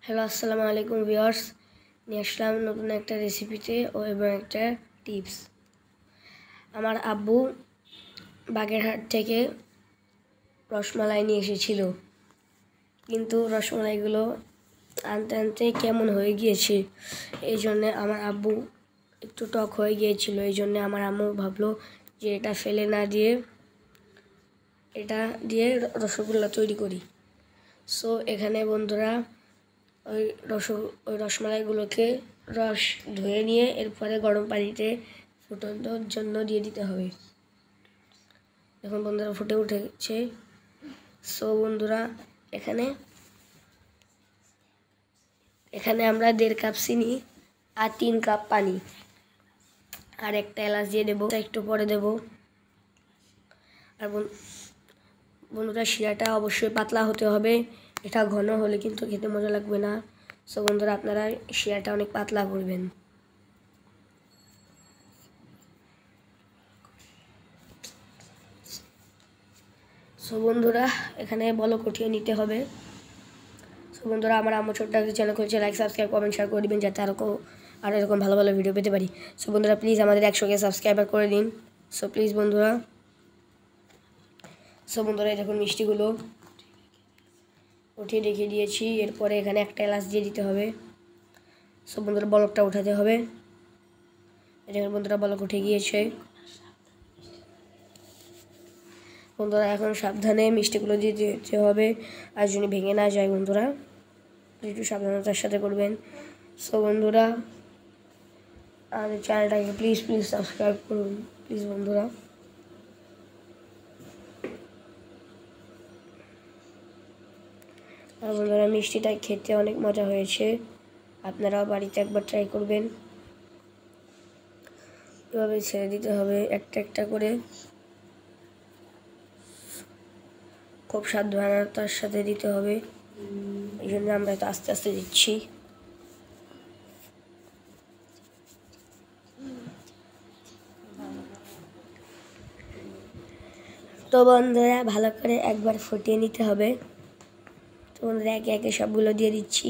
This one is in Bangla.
হ্যালো আসসালামু আলাইকুম ভিউয়ার্স, নিয়ে আসলাম নতুন একটা রেসিপিতে এবং একটা টিপস। আমার আব্বু বাগেরহাট থেকে রসমালাই নিয়ে এসেছিল, কিন্তু রসমালাইগুলো আনতে আনতে কেমন হয়ে গিয়েছে। এই জন্যে আমার আব্বু একটু টক হয়ে গিয়েছিল। এই জন্যে আমার আম্মু ভাবলো যে এটা ফেলে না দিয়ে এটা দিয়ে রসগোল্লা তৈরি করি। সো এখানে বন্ধুরা ওই রসমালাইগুলোকে রস ধুয়ে নিয়ে এরপরে গরম পানিতে ফুটানোর জন্য দিয়ে দিতে হবে। এখন বন্ধুরা ফুটে উঠেছে। সো বন্ধুরা এখানে আমরা 1.5 কাপ চিনি আর 3 কাপ পানি আর একটা এলাচ দিয়ে দেবো, একটু পরে দেব। আর বন্ধুরা শিরাটা অবশ্যই পাতলা হতে হবে, এটা ঘন হলে কিন্তু খেতে মজা লাগবে না। সো বন্ধুরা আপনারা শিরাটা অনেক পাতলা করবেন। সো বন্ধুরা এখানে বলক উঠিয়ে নিতে হবে। সো বন্ধুরা আমার আম্মু ছোট্ট একটা চ্যানেল খুলছে, লাইক সাবস্ক্রাইব কমেন্ট শেয়ার করে দিবেন যাতে আরও এরকম ভালো ভালো ভিডিও পেতে পারি। সো বন্ধুরা প্লিজ আমাদের 100কে সাবস্ক্রাইবার করে দিন। সো প্লিজ বন্ধুরা। সো বন্ধুরা দেখুন মিষ্টিগুলো উঠিয়ে রেখে দিয়েছি। এরপরে এখানে একটা এলাচ দিয়ে দিতে হবে। সো বন্ধুরা বলকটা উঠাতে হবে। দেখুন বন্ধুরা বলক উঠে গিয়েছে। বন্ধুরা এখন সাবধানে মিষ্টিগুলো দিয়ে দিতে হবে, আর যদি ভেঙে না যায় বন্ধুরা একটু সাবধানতার সাথে করবেন। সো বন্ধুরা আমাদের চ্যানেলটাকে প্লিজ সাবস্ক্রাইব করুন প্লিজ বন্ধুরা। আর বন্ধুরা মিষ্টিটা খেতে অনেক মজা হয়েছে, আপনারাও বাড়িতে একবার ট্রাই করবেন। এভাবে ছেড়ে দিতে হবে একটা একটা করে, খুব সাবধানতার সাথে দিতে হবে। এই জন্য আমরা তো আস্তে আস্তে দিচ্ছি। তো বন্ধুরা ভালো করে একবার ফুটিয়ে নিতে হবে। তো বন্ধুরা একে একে সবগুলো দিয়ে দিচ্ছি।